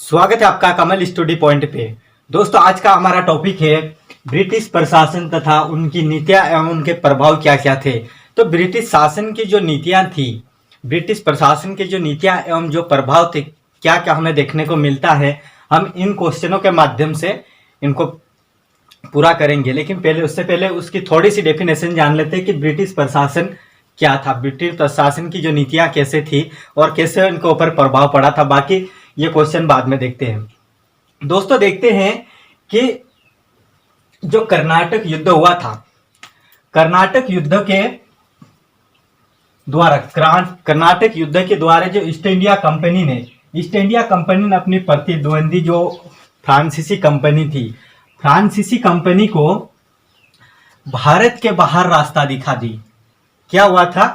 स्वागत है आपका कमल स्टडी पॉइंट पे। दोस्तों, आज का हमारा टॉपिक है ब्रिटिश प्रशासन तथा उनकी नीतियां एवं उनके प्रभाव क्या क्या थे। तो ब्रिटिश शासन की जो नीतियां थी, ब्रिटिश प्रशासन की जो नीतियां एवं जो प्रभाव थे, क्या क्या हमें देखने को मिलता है, हम इन क्वेश्चनों के माध्यम से इनको पूरा करेंगे। लेकिन पहले उससे पहले उसकी थोड़ी सी डेफिनेशन जान लेते हैं कि ब्रिटिश प्रशासन क्या था, ब्रिटिश प्रशासन की जो नीतियां कैसे थी और कैसे इनके ऊपर प्रभाव पड़ा था। बाकी ये क्वेश्चन बाद में देखते हैं। दोस्तों, देखते हैं कि जो कर्नाटक युद्ध हुआ था, कर्नाटक युद्ध के द्वारा कर्नाटक युद्ध के द्वारा जो ईस्ट इंडिया कंपनी ने अपनी प्रतिद्वंदी जो फ्रांसीसी कंपनी थी, फ्रांसीसी कंपनी को भारत के बाहर रास्ता दिखा दी। क्या हुआ था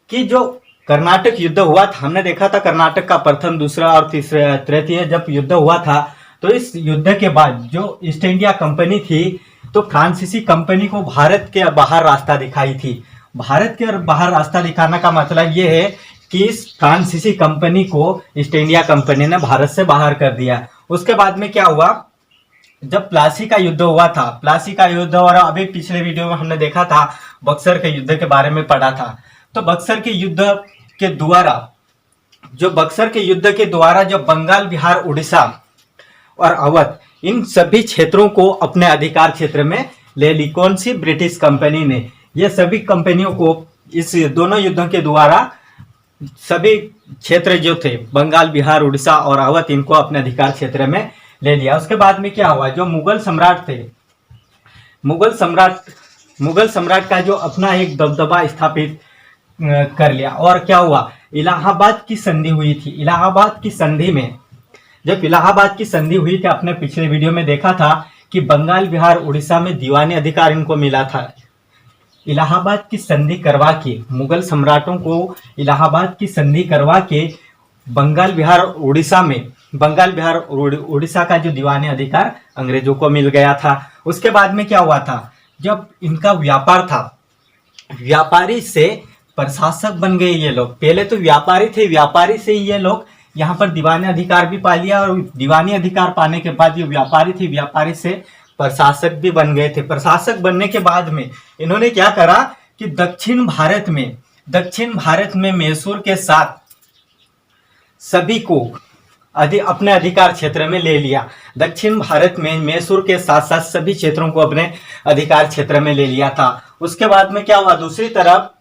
कि जो कर्नाटक युद्ध हुआ था, हमने देखा था कर्नाटक का प्रथम, दूसरा और तीसरा तृतीय जब युद्ध हुआ था, तो इस युद्ध के बाद जो ईस्ट इंडिया कंपनी थी, तो फ्रांसीसी कंपनी को भारत के बाहर रास्ता दिखाई थी। भारत के बाहर रास्ता दिखाने का मतलब ये है कि इस फ्रांसीसी कंपनी को ईस्ट इंडिया कंपनी ने भारत से बाहर कर दिया। उसके बाद में क्या हुआ, जब प्लासी का युद्ध हुआ था, प्लासी का युद्ध, और अभी पिछले वीडियो में हमने देखा था बक्सर के युद्ध के बारे में पढ़ा था। तो बक्सर के युद्ध के द्वारा जो बंगाल, बिहार, उड़ीसा और अवध, इन सभी क्षेत्रों को अपने अधिकार क्षेत्र में ले ली। कौन सी? ब्रिटिश कंपनी ने। ये सभी कंपनियों को इस दोनों युद्धों के द्वारा सभी क्षेत्र जो थे, बंगाल, बिहार, उड़ीसा और अवध, इनको अपने अधिकार क्षेत्र में ले लिया। उसके बाद में क्या हुआ, जो मुगल सम्राट थे, मुगल सम्राट का जो अपना एक दबदबा स्थापित कर लिया। और क्या हुआ, इलाहाबाद की संधि हुई थी। इलाहाबाद की संधि में, जब इलाहाबाद की संधि हुई थी, अपने पिछले वीडियो में देखा था कि बंगाल, बिहार, उड़ीसा में दीवानी अधिकार इनको मिला था। इलाहाबाद की संधि करवा के, मुगल सम्राटों को इलाहाबाद की संधि करवा के बंगाल, बिहार, उड़ीसा का जो दीवानी अधिकार अंग्रेजों को मिल गया था। उसके बाद में क्या हुआ था, जब इनका व्यापार था, व्यापारी से प्रशासक बन गए ये लोग। पहले तो व्यापारी थे, व्यापारी से ये लोग यहाँ पर दीवानी अधिकार भी पा लिया, और दीवानी अधिकार पाने के बाद ये व्यापारी थे, व्यापारी से प्रशासक भी बन गए थे। प्रशासक बनने के बाद में इन्होंने क्या करा कि दक्षिण भारत में मैसूर के साथ सभी को अपने अधिकार क्षेत्र में ले लिया। दक्षिण भारत में मैसूर के साथ साथ सभी क्षेत्रों को अपने अधिकार क्षेत्र में ले लिया था। उसके बाद में क्या हुआ, दूसरी तरफ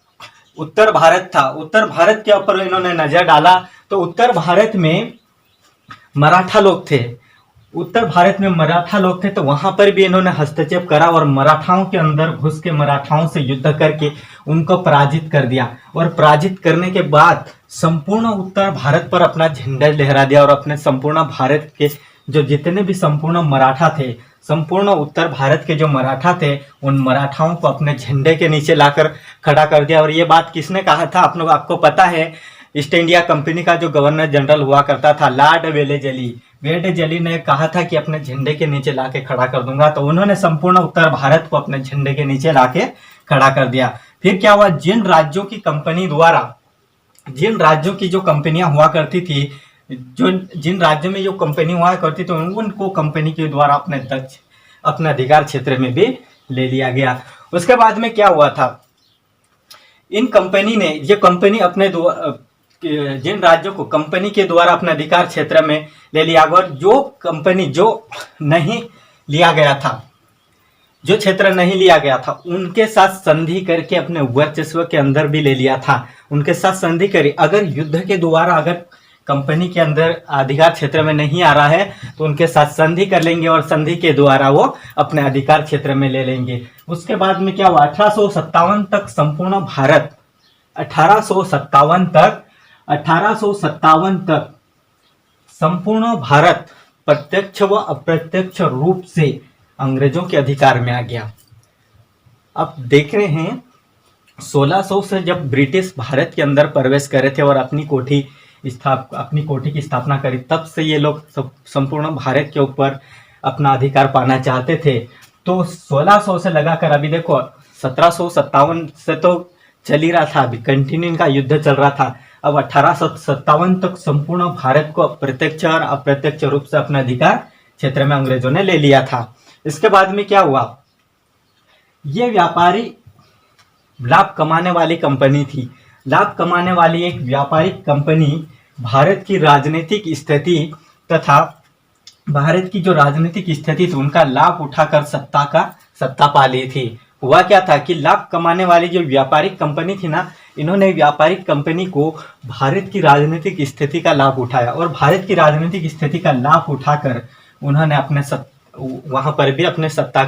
उत्तर भारत था। उत्तर भारत के ऊपर इन्होंने नजर डाला, तो उत्तर भारत में मराठा लोग थे। तो वहां पर भी इन्होंने हस्तक्षेप करा और मराठाओं के अंदर घुस के मराठाओं से युद्ध करके उनको पराजित कर दिया। और पराजित करने के बाद संपूर्ण उत्तर भारत पर अपना झंडा लहरा दिया, और अपने संपूर्ण भारत के जो जितने भी संपूर्ण मराठा थे, संपूर्ण उत्तर भारत के जो मराठा थे, उन मराठाओं को अपने झंडे के नीचे लाकर खड़ा कर दिया। और ये बात किसने कहा था, आपको पता है, ईस्ट इंडिया कंपनी का जो गवर्नर जनरल हुआ करता था, लॉर्ड वेलेजली ने कहा था कि अपने झंडे के नीचे लाके खड़ा कर दूंगा। तो उन्होंने संपूर्ण उत्तर भारत को अपने झंडे के नीचे लाके खड़ा कर दिया। फिर क्या हुआ, जिन राज्यों की जो कंपनियां हुआ करती थी, जिन राज्यों में जो कंपनी हुआ करती थी, उनको कंपनी के द्वारा अपने अधिकार क्षेत्र में भी ले लिया गया। उसके बाद में क्या हुआ था, इन कंपनी ने ये कंपनी अपने जिन राज्यों को कंपनी के द्वारा अपने अधिकार क्षेत्र में ले लिया, और जो कंपनी जो नहीं लिया गया था, जो क्षेत्र नहीं लिया गया था, उनके साथ संधि करके अपने वर्चस्व के अंदर भी ले लिया था। उनके साथ संधि करी, अगर युद्ध के द्वारा अगर कंपनी के अंदर अधिकार क्षेत्र में नहीं आ रहा है, तो उनके साथ संधि कर लेंगे और संधि के द्वारा वो अपने अधिकार क्षेत्र में ले लेंगे। उसके बाद में क्या हुआ, 1857 तक संपूर्ण भारत, 1857 तक संपूर्ण भारत प्रत्यक्ष व अप्रत्यक्ष रूप से अंग्रेजों के अधिकार में आ गया। अब देख रहे हैं, 1600 से जब ब्रिटिश भारत के अंदर प्रवेश करे थे और अपनी कोठी की स्थापना करी, तब से ये लोग संपूर्ण भारत के ऊपर अपना अधिकार पाना चाहते थे। तो 1600 से लगाकर अभी देखो 1757 से तो चल ही रहा था, अभी कंटिन्यू इनका युद्ध चल रहा था। अब 1857 तक संपूर्ण भारत को प्रत्यक्ष और अप्रत्यक्ष रूप से अपने अधिकार क्षेत्र में अंग्रेजों ने ले लिया था। इसके बाद में क्या हुआ, ये व्यापारी लाभ कमाने वाली कंपनी थी। लाभ कमाने वाली एक व्यापारिक कंपनी भारत की राजनीतिक स्थिति तथा भारत की जो राजनीतिक स्थिति थी उनका लाभ उठाकर सत्ता पा ली थी। हुआ क्या था कि लाभ कमाने वाली जो व्यापारिक कंपनी थी ना, इन्होंने व्यापारिक कंपनी को भारत की राजनीतिक स्थिति का लाभ उठाया और भारत की राजनीतिक स्थिति का लाभ उठाकर उन्होंने अपने वहां पर भी अपने सत्ता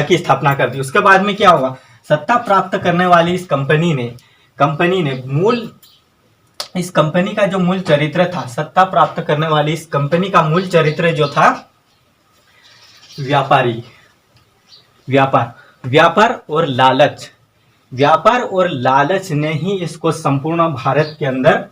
की स्थापना कर दी। उसके बाद में क्या हुआ, सत्ता प्राप्त करने वाली इस कंपनी ने इस कंपनी का जो मूल चरित्र था, सत्ता प्राप्त करने वाली इस कंपनी का मूल चरित्र जो था व्यापार और लालच ने ही इसको संपूर्ण भारत के अंदर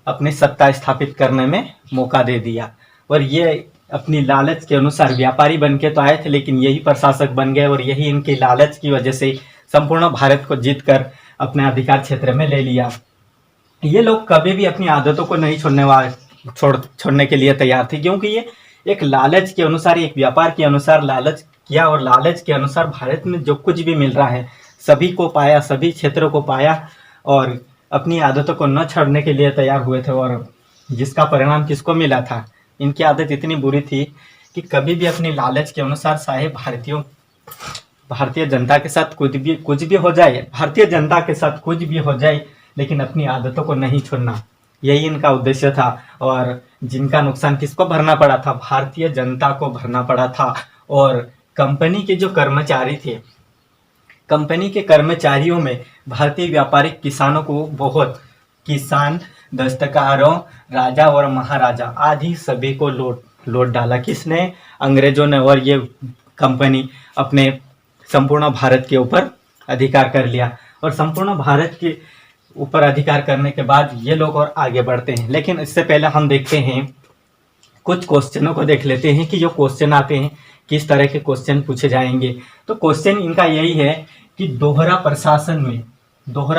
अपनी सत्ता स्थापित करने में मौका दे दिया। और ये अपनी लालच के अनुसार व्यापारी बन के तो आए थे, लेकिन यही प्रशासक बन गए और यही इनकी लालच की वजह से संपूर्ण भारत को जीतकर अपने अधिकार क्षेत्र में ले लिया। ये लोग कभी भी अपनी आदतों को नहीं छोड़ने के लिए तैयार थे, क्योंकि ये एक लालच के अनुसार, एक व्यापार के अनुसार लालच किया और लालच के अनुसार भारत में जो कुछ भी मिल रहा है सभी को पाया, सभी क्षेत्रों को पाया और अपनी आदतों को न छोड़ने के लिए तैयार हुए थे। और जिसका परिणाम किसको मिला था, इनकी आदत इतनी बुरी थी कि कभी भी अपनी लालच के अनुसार चाहे भारतीय जनता के साथ कुछ भी हो जाए, भारतीय जनता के साथ कुछ भी हो जाए, लेकिन अपनी आदतों को नहीं छोड़ना, यही इनका उद्देश्य था। और जिनका नुकसान किसको भरना पड़ा था, भारतीय जनता को भरना पड़ा था। और कंपनी के जो कर्मचारी थे, कंपनी के कर्मचारियों में भारतीय व्यापारिक किसानों को बहुत, किसान, दस्तकारों, राजा और महाराजा आदि सभी को लौट डाला। किसने? अंग्रेजों ने। और ये कंपनी अपने संपूर्ण भारत के ऊपर अधिकार कर लिया और संपूर्ण भारत के ऊपर अधिकार करने के बाद ये लोग और आगे बढ़ते हैं। लेकिन इससे पहले हम देखते हैं कुछ क्वेश्चनों को, देख लेते हैं कि जो क्वेश्चन आते हैं किस तरह के क्वेश्चन पूछे जाएंगे। तो क्वेश्चन इनका यही है कि दोहरा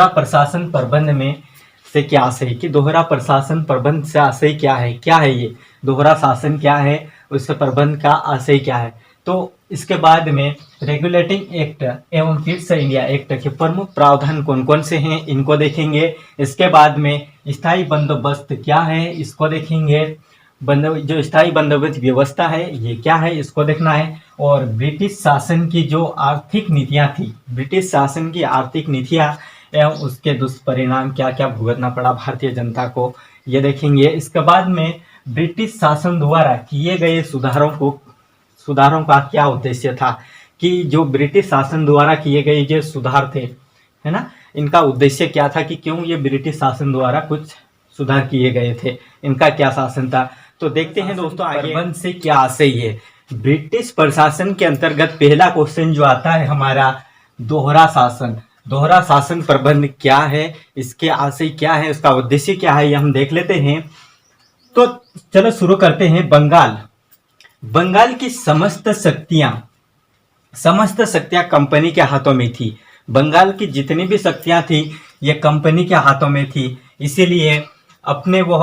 प्रशासन प्रबंध में से क्या आशय, कि दोहरा प्रशासन प्रबंध से आशय क्या है ये दोहरा शासन क्या है, उससे प्रबंध का आशय क्या है। तो इसके बाद में रेगुलेटिंग एक्ट एवं फिट्स इंडिया एक्ट के प्रमुख प्रावधान कौन कौन से हैं, इनको देखेंगे। इसके बाद में स्थायी बंदोबस्त क्या है, इसको देखेंगे। जो स्थायी बंदोबस्त व्यवस्था है ये क्या है, इसको देखना है। और ब्रिटिश शासन की जो आर्थिक नीतियां थी, ब्रिटिश शासन की आर्थिक नीतियां एवं उसके दुष्परिणाम क्या क्या भुगतना पड़ा भारतीय जनता को, ये देखेंगे। इसके बाद में ब्रिटिश शासन द्वारा किए गए सुधारों का क्या उद्देश्य था, कि जो ब्रिटिश शासन द्वारा किए गए जो सुधार थे, है ना, इनका उद्देश्य क्या था, कि क्यों ये ब्रिटिश शासन द्वारा कुछ सुधार किए गए थे, इनका क्या शासन था। तो देखते हैं दोस्तों आगे प्रबंध से क्या आशय है। ब्रिटिश प्रशासन के अंतर्गत पहला क्वेश्चन जो आता है हमारा, दोहरा शासन प्रबंध क्या है, इसके आशय क्या है, उसका उद्देश्य क्या है, ये हम देख लेते हैं। तो चलो शुरू करते हैं। बंगाल की समस्त शक्तियां कंपनी के हाथों में थी। बंगाल की जितनी भी शक्तियां थी ये कंपनी के हाथों में थी, इसीलिए अपने वो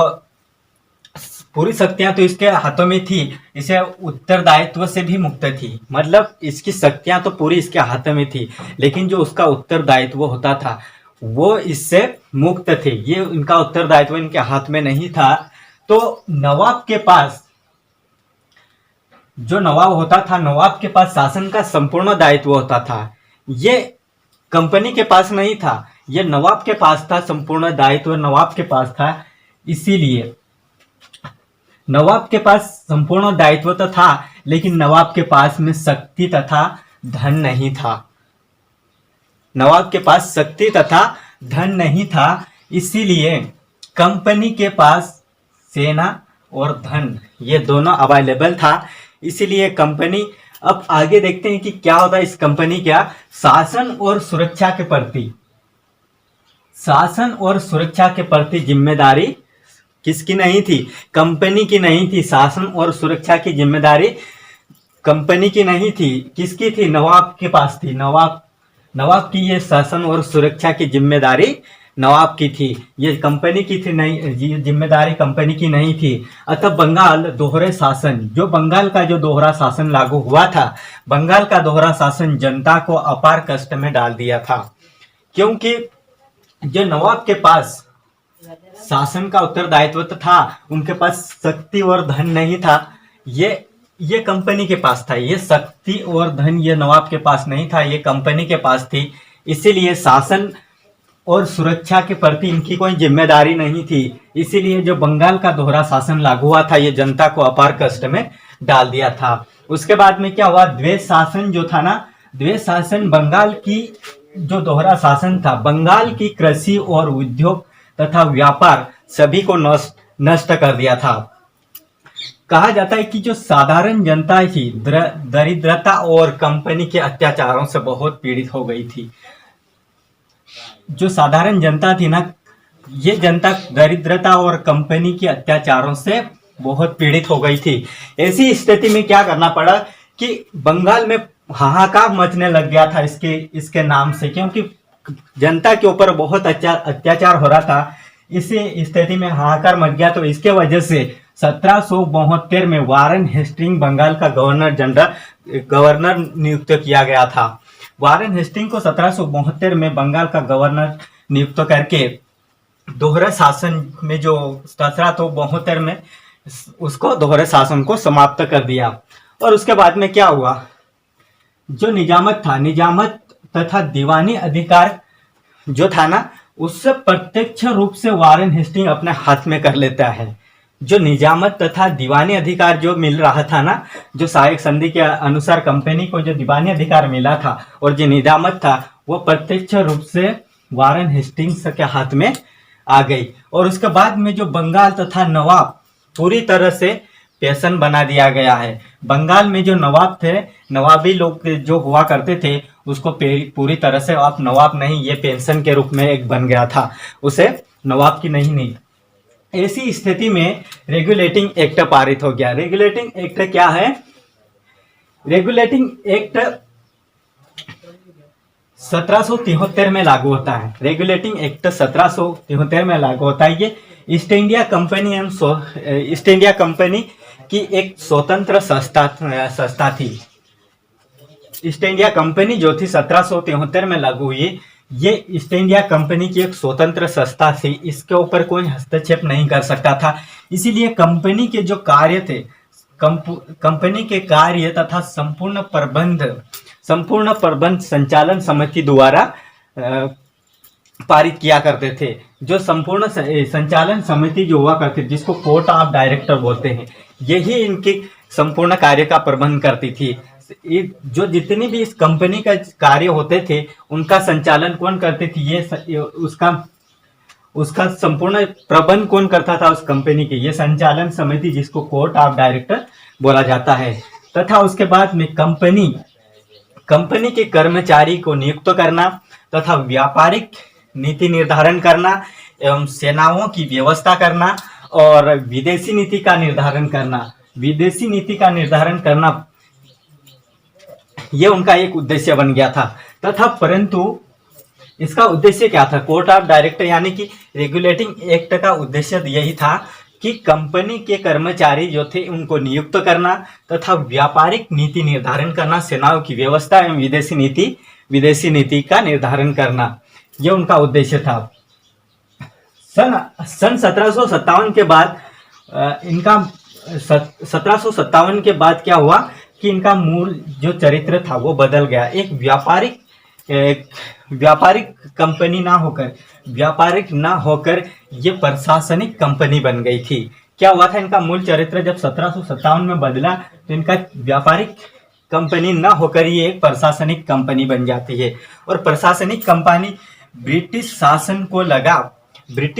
पूरी शक्तियां तो इसके हाथों में थी, इसे उत्तरदायित्व से भी मुक्त थी। मतलब इसकी शक्तियां तो पूरी इसके हाथों में थी, लेकिन जो उसका उत्तरदायित्व होता था वो इससे मुक्त थे। ये इनका उत्तरदायित्व इनके हाथ में नहीं था। तो नवाब के पास, जो नवाब होता था, नवाब के पास शासन का संपूर्ण दायित्व होता था। ये कंपनी के पास नहीं था, ये नवाब के पास था, संपूर्ण दायित्व नवाब के पास था। इसीलिए नवाब के पास संपूर्ण दायित्व तो था, लेकिन नवाब के पास में शक्ति तथा धन नहीं था। नवाब के पास शक्ति तथा धन नहीं था, इसीलिए कंपनी के पास सेना और धन ये दोनों अवेलेबल था। इसीलिए कंपनी, अब आगे देखते हैं कि क्या होता है इस कंपनी का। शासन और सुरक्षा के प्रति जिम्मेदारी किसकी नहीं थी? कंपनी की नहीं थी। शासन और सुरक्षा की जिम्मेदारी कंपनी की नहीं थी, किसकी थी? नवाब के पास थी। नवाब की ये शासन और सुरक्षा की जिम्मेदारी नवाब की थी, ये कंपनी की थी, नहीं, ये जिम्मेदारी कंपनी की नहीं थी। अतः बंगाल दोहरे शासन, जो बंगाल का जो दोहरा शासन लागू हुआ था, बंगाल का दोहरा शासन जनता को अपार कष्ट में डाल दिया था, क्योंकि जो नवाब के पास शासन का उत्तरदायित्व तो था, उनके पास शक्ति और धन नहीं था। ये कंपनी के पास था, ये शक्ति और धन ये नवाब के पास नहीं था, ये कंपनी के पास थी। इसीलिए शासन और सुरक्षा के प्रति इनकी कोई जिम्मेदारी नहीं थी। इसीलिए जो बंगाल का दोहरा शासन लागू हुआ था, ये जनता को अपार कष्ट में डाल दिया था। उसके बाद में क्या हुआ, द्वैध शासन जो था ना, द्वैध शासन बंगाल की जो दोहरा शासन था, बंगाल की कृषि और उद्योग तथा व्यापार सभी को नष्ट कर दिया था। कहा जाता है कि जो साधारण जनता थी, दरिद्रता और कंपनी के अत्याचारों से बहुत पीड़ित हो गई थी। जो साधारण जनता थी ना, ये जनता दरिद्रता और कंपनी के अत्याचारों से बहुत पीड़ित हो गई थी। ऐसी स्थिति में क्या करना पड़ा कि बंगाल में हाहाकार मचने लग गया था इसके नाम से, क्योंकि जनता के ऊपर बहुत अत्याचार हो रहा था। इसी स्थिति में हाहाकार मच गया, तो इसके वजह से 1772 में वारेन हेस्टिंग बंगाल का गवर्नर नियुक्त किया गया था। वारेन हेस्टिंग को 1772 में बंगाल का गवर्नर नियुक्त करके दोहरे शासन में, जो 1772 में उसको दोहरे शासन को समाप्त कर दिया। और उसके बाद में क्या हुआ, जो निजामत था, निजामत तथा दीवानी अधिकार जो था ना, उससे प्रत्यक्ष रूप से वारेन हेस्टिंग अपने हाथ में कर लेता है। जो निजामत तथा दीवानी अधिकार जो मिल रहा था ना, जो सहायक संधि के अनुसार कंपनी को जो दीवानी अधिकार मिला था और जो निजामत था, वो प्रत्यक्ष रूप से वारेन हेस्टिंग्स के हाथ में आ गई। और उसके बाद में जो बंगाल तथा नवाब पूरी तरह से पेंशन बना दिया गया है। बंगाल में जो नवाब थे, नवाबी लोग जो हुआ करते थे, उसको पूरी तरह से आप नवाब नहीं, ये पेंशन के रूप में एक बन गया था, उसे नवाब की नहीं। ऐसी स्थिति में रेगुलेटिंग एक्ट पारित हो गया। रेगुलेटिंग एक्ट क्या है, रेगुलेटिंग एक्ट 1773 में लागू होता है। रेगुलेटिंग एक्ट 1773 में लागू होता है। ये ईस्ट इंडिया कंपनी की एक स्वतंत्र संस्था थी। ईस्ट इंडिया कंपनी जो थी 1773 में लागू हुई, ये ईस्ट इंडिया कंपनी की एक स्वतंत्र संस्था थी, इसके ऊपर कोई हस्तक्षेप नहीं कर सकता था। इसीलिए कंपनी के जो कार्य थे, कंपनी के कार्य तथा संपूर्ण प्रबंध संचालन समिति द्वारा पारित किया करते थे। जो संपूर्ण संचालन समिति जो हुआ करती थी, जिसको कोर्ट ऑफ डायरेक्टर बोलते हैं, यही इनके संपूर्ण कार्य का प्रबंध करती थी। जो जितनी भी इस कंपनी का कार्य होते थे, उनका संचालन कौन करते थे, ये उसका संपूर्ण प्रबंध कौन करता था उस कंपनी के, ये संचालन समिति, जिसको कोर्ट ऑफ डायरेक्टर बोला जाता है। तथा उसके बाद में कंपनी के कर्मचारी को नियुक्त करना तथा व्यापारिक नीति निर्धारण करना एवं सेनाओं की व्यवस्था करना और विदेशी नीति का निर्धारण करना, ये उनका एक उद्देश्य बन गया था। तथा परंतु इसका उद्देश्य क्या था, कोर्ट ऑफ डायरेक्टर यानी कि रेगुलेटिंग एक्ट का उद्देश्य यही था कि कंपनी के कर्मचारी जो थे उनको नियुक्त करना तथा व्यापारिक नीति निर्धारण करना, सेनाओं की व्यवस्था एवं विदेशी नीति का निर्धारण करना, यह उनका उद्देश्य था। सन 1757 के बाद इनका 1757 के बाद क्या हुआ कि इनका मूल जो चरित्र था वो बदल गया। एक व्यापारिक कंपनी व्यापारिक ना होकर ये प्रशासनिक कंपनी बन गई थी। क्या हुआ था, इनका मूल चरित्र जब 1757 में बदला तो इनका व्यापारिक कंपनी ना होकर ये एक प्रशासनिक कंपनी बन जाती है। और प्रशासनिक कंपनी ब्रिटिश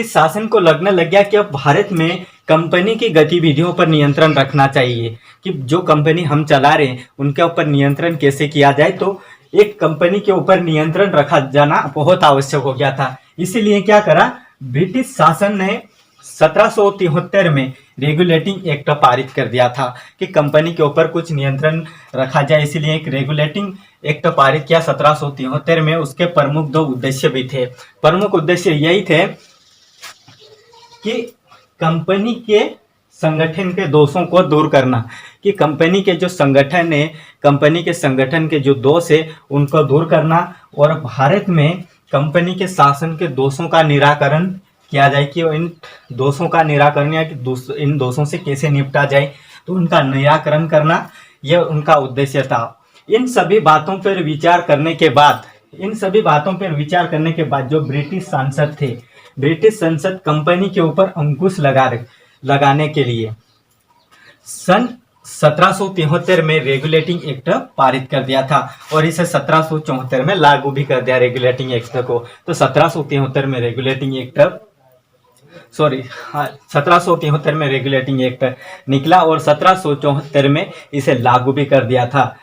शासन को लगने लग गया कि अब भारत में कंपनी की गतिविधियों पर नियंत्रण रखना चाहिए, कि जो कंपनी हम चला रहे हैं उनके ऊपर नियंत्रण कैसे किया जाए। तो एक कंपनी के ऊपर नियंत्रण रखा जाना बहुत आवश्यक हो गया था। इसीलिए क्या करा, ब्रिटिश शासन ने 1773 में रेगुलेटिंग एक्ट पारित कर दिया था कि कंपनी के ऊपर कुछ नियंत्रण रखा जाए, इसीलिए एक रेगुलेटिंग एक्ट पारित किया 1773 में। उसके प्रमुख दो उद्देश्य भी थे। प्रमुख उद्देश्य यही थे कि कंपनी के संगठन के दोषों को दूर करना, कि कंपनी के जो संगठन है, कंपनी के संगठन के जो दोष है उनको दूर करना, और भारत में कंपनी के शासन के दोषों का निराकरण किया जाए, कि इन दोषों का निराकरण या कि इन दोषों से कैसे निपटा जाए, तो उनका निराकरण करना यह उनका उद्देश्य था। इन सभी बातों पर विचार करने के बाद जो ब्रिटिश सांसद थे, ब्रिटिश संसद कंपनी के ऊपर अंकुश लगाने के लिए सन 1773 में रेगुलेटिंग एक्ट पारित कर दिया था, और इसे 1774 में लागू भी कर दिया रेगुलेटिंग एक्ट को। तो 1773 में रेगुलेटिंग एक्ट 1773 में रेगुलेटिंग एक्ट निकला और 1774 में इसे लागू भी कर दिया था।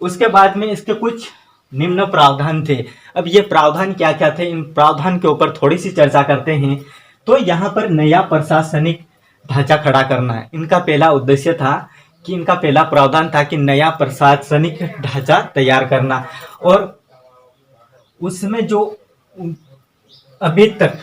उसके बाद में इसके कुछ निम्न प्रावधान थे। अब ये प्रावधान क्या क्या थे, इन प्रावधान के ऊपर थोड़ी सी चर्चा करते हैं। तो यहाँ पर नया प्रशासनिक ढांचा खड़ा करना है। इनका पहला उद्देश्य था कि इनका पहला प्रावधान था कि नया प्रशासनिक ढांचा तैयार करना, और उसमें जो अभी तक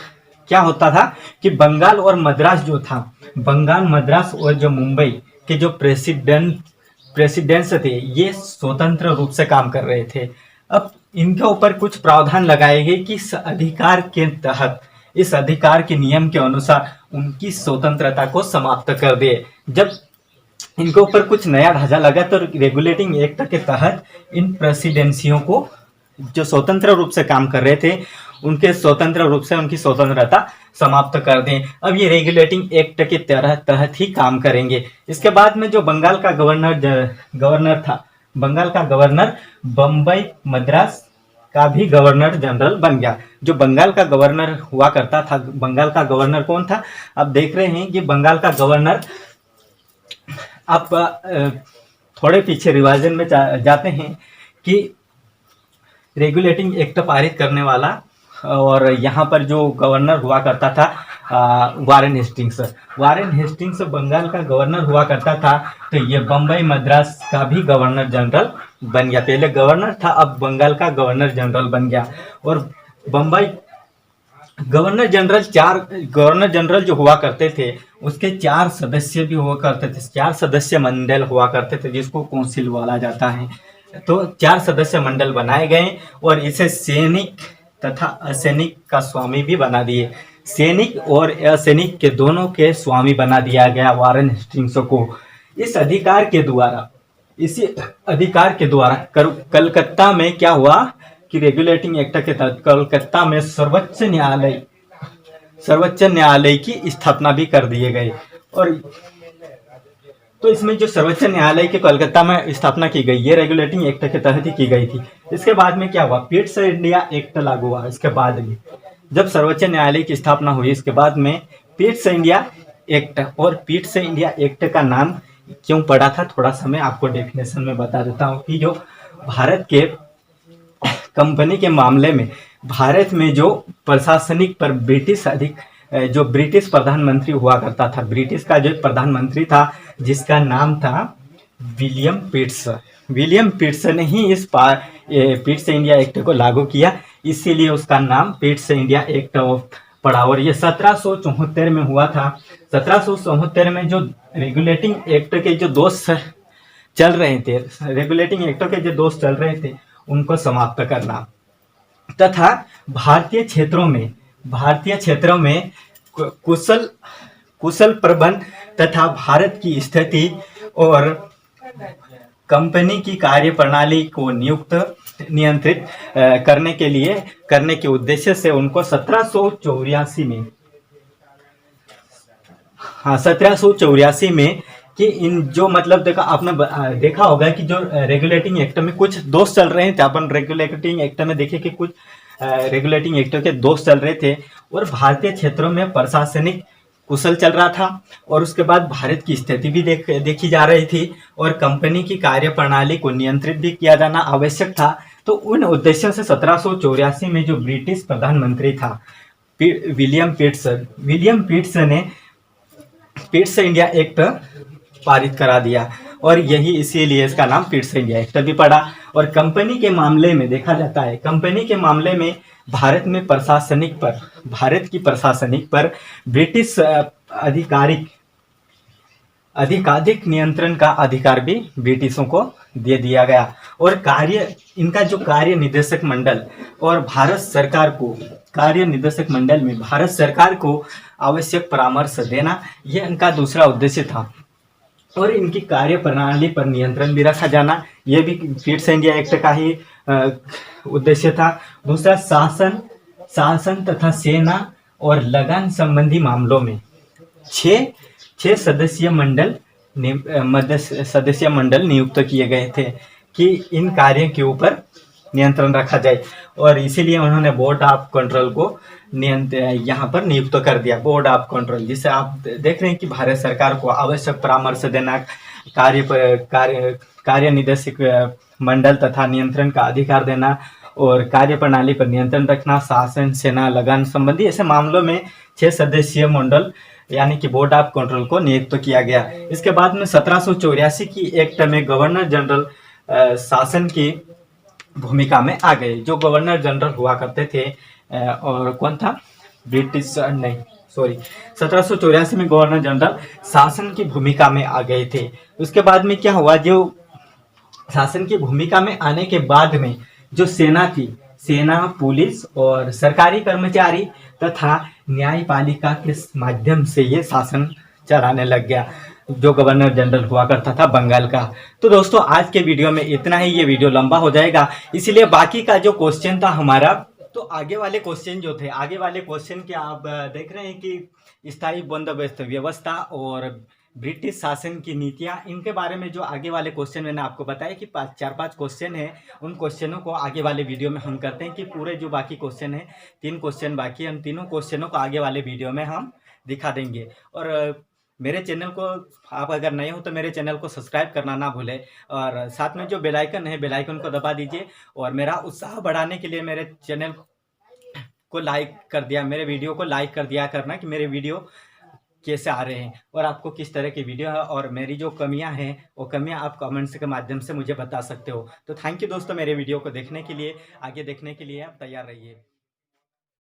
क्या होता था कि बंगाल और मद्रास जो था, बंगाल, मद्रास और जो मुंबई के जो प्रेसिडेंट्स थे, ये स्वतंत्र रूप से काम कर रहे थे। अब इनके ऊपर कुछ प्रावधान लगाए गए कि इस अधिकार के तहत, इस अधिकार के नियम के अनुसार उनकी स्वतंत्रता को समाप्त कर दे। जब इनके ऊपर कुछ नया ढांचा लगा तो रेगुलेटिंग एक्ट के तहत इन प्रेसिडेंसियों को, जो स्वतंत्र रूप से काम कर रहे थे, उनके स्वतंत्र रूप से उनकी स्वतंत्रता समाप्त कर दें। अब ये रेगुलेटिंग एक्ट के तहत ही काम करेंगे। इसके बाद में जो बंगाल का गवर्नर था, बंगाल का गवर्नर बम्बई मद्रास का भी गवर्नर जनरल बन गया। जो बंगाल का गवर्नर हुआ करता था, बंगाल का गवर्नर कौन था? आप देख रहे हैं कि बंगाल का गवर्नर, आप थोड़े पीछे रिवाजन में जाते हैं कि रेगुलेटिंग एक्ट पारित करने वाला और यहाँ पर जो गवर्नर हुआ करता था वारेन हेस्टिंग्स बंगाल का गवर्नर हुआ करता था। तो ये बम्बई मद्रास का भी गवर्नर जनरल बन गया। पहले गवर्नर था, अब बंगाल का गवर्नर जनरल बन गया। और बम्बई गवर्नर जनरल जो हुआ करते थे, उसके 4 सदस्य भी हुआ करते थे, 4 सदस्य मंडल हुआ करते थे, जिसको काउंसिल बोला जाता है। तो 4 सदस्य मंडल बनाए गए और इसे सैनिक तथा असैनिक का स्वामी भी बना दिए। सैनिक और असैनिक के दोनों के स्वामी बना दिया गया वारेन हेस्टिंग्स को। इसी अधिकार के द्वारा कलकत्ता में क्या हुआ कि रेगुलेटिंग एक्ट के तहत कलकत्ता में सर्वोच्च न्यायालय की स्थापना भी कर दिए गए। और तो इसमें जो सर्वोच्च न्यायालय के कलकत्ता में स्थापना की गई, ये रेगुलेटिंग एक्ट के तहत ही की गई थी। इसके बाद में क्या हुआ, पिट्स इंडिया एक्ट लागू हुआ। इसके बाद में जब सर्वोच्च न्यायालय की स्थापना हुई, इसके बाद में पिट्स इंडिया एक्ट, और पिट्स इंडिया एक्ट का नाम क्यों पड़ा था, थोड़ा सा मैं आपको डेफिनेशन में बता देता हूँ कि जो भारत के कंपनी के मामले में भारत में जो प्रशासनिक पर ब्रिटिश प्रधानमंत्री हुआ करता था, ब्रिटिश का जो प्रधानमंत्री था जिसका नाम था विलियम पिट्स ने ही इस पिट्स इंडिया एक्ट को लागू किया, इसीलिए उसका नाम पिट्स इंडिया एक्ट पड़ा। और ये 1774 में हुआ था। 1774 में जो रेगुलेटिंग एक्ट के जो दोष चल रहे थे उनको समाप्त करना तथा भारतीय क्षेत्रों में कुशल प्रबंध तथा भारत की स्थिति और कंपनी की कार्यप्रणाली को नियंत्रित करने के उद्देश्य से उनको 1784 में कि इन जो मतलब आपने देखा होगा कि जो रेगुलेटिंग एक्ट में कुछ दोष चल रहे थे। अपन रेगुलेटिंग एक्ट में देखे कि कुछ रेगुलेटिंग एक्ट के दोष चल रहे थे और भारतीय क्षेत्रों में प्रशासनिक कुशल चल रहा था, और उसके बाद भारत की स्थिति भी देखी जा रही थी और कंपनी की कार्यप्रणाली को नियंत्रित भी किया जाना आवश्यक था। तो उन उद्देश्यों से 1784 में जो ब्रिटिश प्रधानमंत्री था विलियम पिट्सन ने पिट्स इंडिया एक्ट पारित करा दिया और यही इसीलिए इसका नाम पिट्स इंडिया एक्ट भी पड़ा। और कंपनी के मामले में देखा जाता है, कंपनी के मामले में भारत की प्रशासनिक पर ब्रिटिश अधिकाधिक नियंत्रण का अधिकार भी ब्रिटिशों को दे दिया गया। और इनका जो कार्य निदेशक मंडल और भारत सरकार को आवश्यक परामर्श देना, यह इनका दूसरा उद्देश्य था। और इनकी कार्य प्रणाली पर नियंत्रण भी रखा जाना, यह भी पिट्स इंडिया एक्ट का ही उद्देश्य था। दूसरा, शासन तथा सेना और लगान संबंधी मामलों में छह सदस्यीय मंडल नियुक्त किए गए थे कि इन कार्यों के ऊपर नियंत्रण रखा जाए। और इसीलिए उन्होंने बोर्ड ऑफ कंट्रोल को यहाँ पर नियुक्त कर दिया, बोर्ड ऑफ कंट्रोल, जिसे आप देख रहे हैं कि भारत सरकार को आवश्यक परामर्श देना, कार्य निदेशक मंडल तथा नियंत्रण का अधिकार देना और कार्य प्रणाली पर नियंत्रण रखना, शासन, सेना, लगान संबंधी ऐसे मामलों में 6 सदस्यीय मंडल यानी कि बोर्ड ऑफ कंट्रोल को नियुक्त किया गया। इसके बाद में 1784 की एक्ट में गवर्नर जनरल शासन की भूमिका में आ गए। जो गवर्नर जनरल हुआ करते थे और कौन था, 1784 में गवर्नर जनरल शासन की भूमिका में आ गए थे। उसके बाद में क्या हुआ, जो शासन की भूमिका में आने के बाद में जो सेना, पुलिस और सरकारी कर्मचारी तथा न्यायपालिका के माध्यम से ये शासन चलाने लग गया, जो गवर्नर जनरल हुआ करता था बंगाल का। तो दोस्तों आज के वीडियो में इतना ही, ये वीडियो लंबा हो जाएगा, इसीलिए बाकी का जो क्वेश्चन था हमारा, तो आगे वाले क्वेश्चन के आप देख रहे हैं कि स्थायी बंदोबस्त व्यवस्था और ब्रिटिश शासन की नीतियां, इनके बारे में जो आगे वाले क्वेश्चन मैंने आपको बताया कि 4-5 क्वेश्चन है, उन क्वेश्चनों को आगे वाले वीडियो में हम करते हैं कि पूरे जो बाकी क्वेश्चन है, 3 क्वेश्चन बाकी है, उन तीनों क्वेश्चनों को आगे वाले वीडियो में हम दिखा देंगे। और मेरे चैनल को आप अगर नए हो तो मेरे चैनल को सब्सक्राइब करना ना भूलें और साथ में जो बेल आइकन है, बेल आइकन को दबा दीजिए। और मेरा उत्साह बढ़ाने के लिए मेरे चैनल को लाइक कर दिया, मेरे वीडियो को लाइक कर दिया करना कि मेरे वीडियो कैसे आ रहे हैं और आपको किस तरह की वीडियो है, और मेरी जो कमियां हैं वो कमियां आप कमेंट्स के माध्यम से मुझे बता सकते हो। तो थैंक यू दोस्तों, मेरे वीडियो को देखने के लिए, आगे देखने के लिए आप तैयार रहिए।